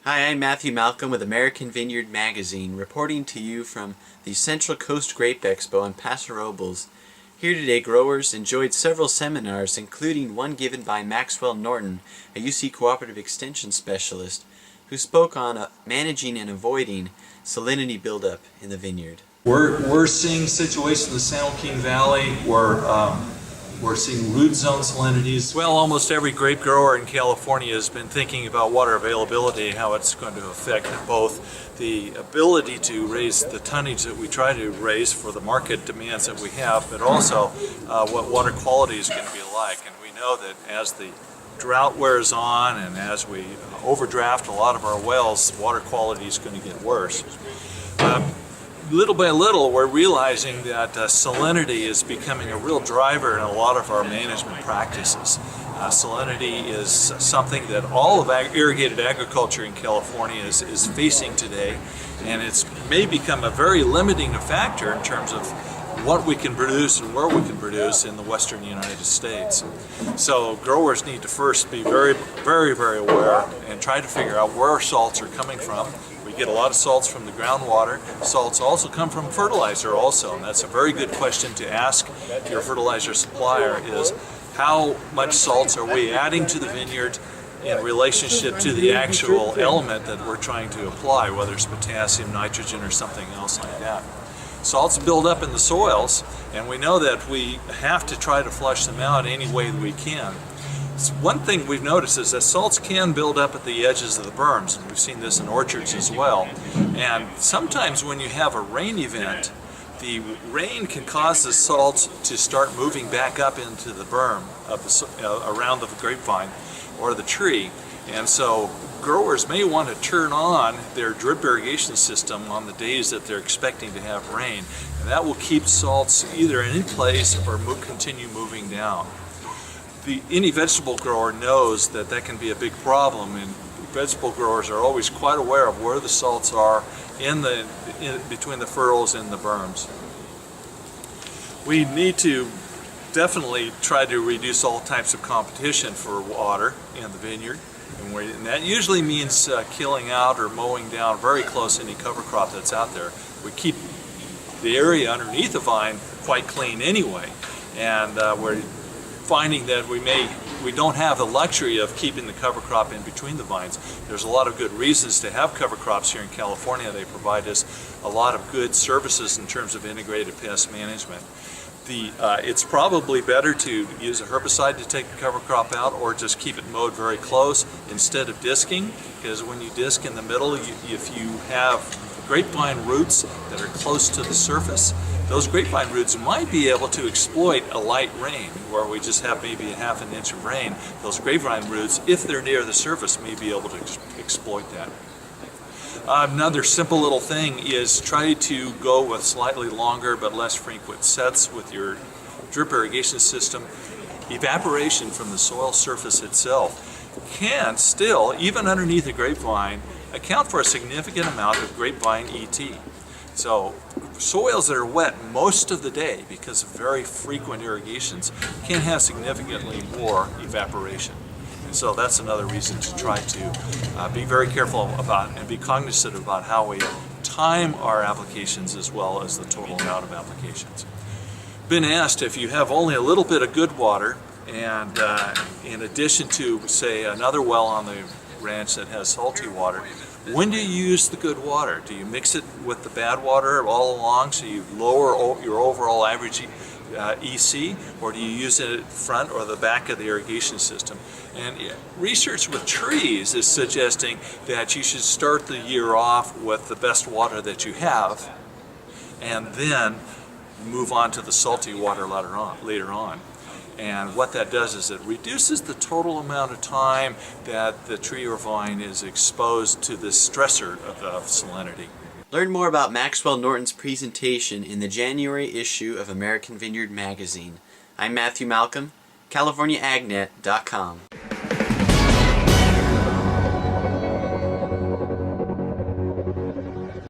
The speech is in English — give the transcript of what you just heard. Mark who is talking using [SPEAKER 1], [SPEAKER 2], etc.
[SPEAKER 1] Hi, I'm Matthew Malcolm with American Vineyard Magazine, reporting to you from the Central Coast Grape Expo in Paso Robles. Here today, growers enjoyed several seminars, including one given by Maxwell Norton, a UC Cooperative Extension Specialist, who spoke on managing and avoiding salinity buildup in the vineyard.
[SPEAKER 2] We're seeing situations in the San Joaquin Valley where we're seeing root zone salinities. Well, almost every grape grower in California has been thinking about water availability, how it's going to affect both the ability to raise the tonnage that we try to raise for the market demands that we have, but also what water quality is going to be like. And we know that as the drought wears on and as we overdraft a lot of our wells, water quality is going to get worse. Little by little, we're realizing that salinity is becoming a real driver in a lot of our management practices. Salinity is something that all of irrigated agriculture in California is facing today, and it's may become a very limiting factor in terms of what we can produce and where we can produce in the western United States. So growers need to first be very aware and try to figure out where our salts are coming from. We get a lot of salts from the groundwater. Salts also come from fertilizer also, and that's a very good question to ask your fertilizer supplier is how much salts are we adding to the vineyard in relationship to the actual element that we're trying to apply, whether it's potassium, nitrogen, or something else like that. Salts build up in the soils, and we know that we have to try to flush them out any way that we can. One thing we've noticed is that salts can build up at the edges of the berms, and we've seen this in orchards as well. And sometimes when you have a rain event, the rain can cause the salts to start moving back up into the berm of around the grapevine or the tree. And so growers may want to turn on their drip irrigation system on the days that they're expecting to have rain. And that will keep salts either in place or continue moving down. Any vegetable grower knows that that can be a big problem, and vegetable growers are always quite aware of where the salts are between the furrows and the berms. We need to definitely try to reduce all types of competition for water in the vineyard, and that usually means killing out or mowing down very close any cover crop that's out there. We keep the area underneath the vine quite clean anyway, and we're finding that we don't have the luxury of keeping the cover crop in between the vines. There's a lot of good reasons to have cover crops here in California. They provide us a lot of good services in terms of integrated pest management. It's probably better to use a herbicide to take the cover crop out, or just keep it mowed very close instead of disking, because when you disc in the middle, if you have grapevine roots that are close to the surface, those grapevine roots might be able to exploit a light rain where we just have maybe a half an inch of rain. Those grapevine roots, if they're near the surface, may be able to exploit that. Another simple little thing is try to go with slightly longer but less frequent sets with your drip irrigation system. Evaporation from the soil surface itself can still, even underneath a grapevine, account for a significant amount of grapevine ET. So soils that are wet most of the day because of very frequent irrigations can have significantly more evaporation. And so that's another reason to try to be very careful about and be cognizant about how we time our applications as well as the total amount of applications. Been asked if you have only a little bit of good water, and in addition to, say, another well on the ranch that has salty water, when do you use the good water? Do you mix it with the bad water all along so you lower your overall average EC, or do you use it at the front or the back of the irrigation system? And research with trees is suggesting that you should start the year off with the best water that you have, and then move on to the salty water later on. And what that does is it reduces the total amount of time that the tree or vine is exposed to this stressor of salinity.
[SPEAKER 1] Learn more about Maxwell Norton's presentation in the January issue of American Vineyard Magazine. I'm Matthew Malcolm, CaliforniaAgNet.com.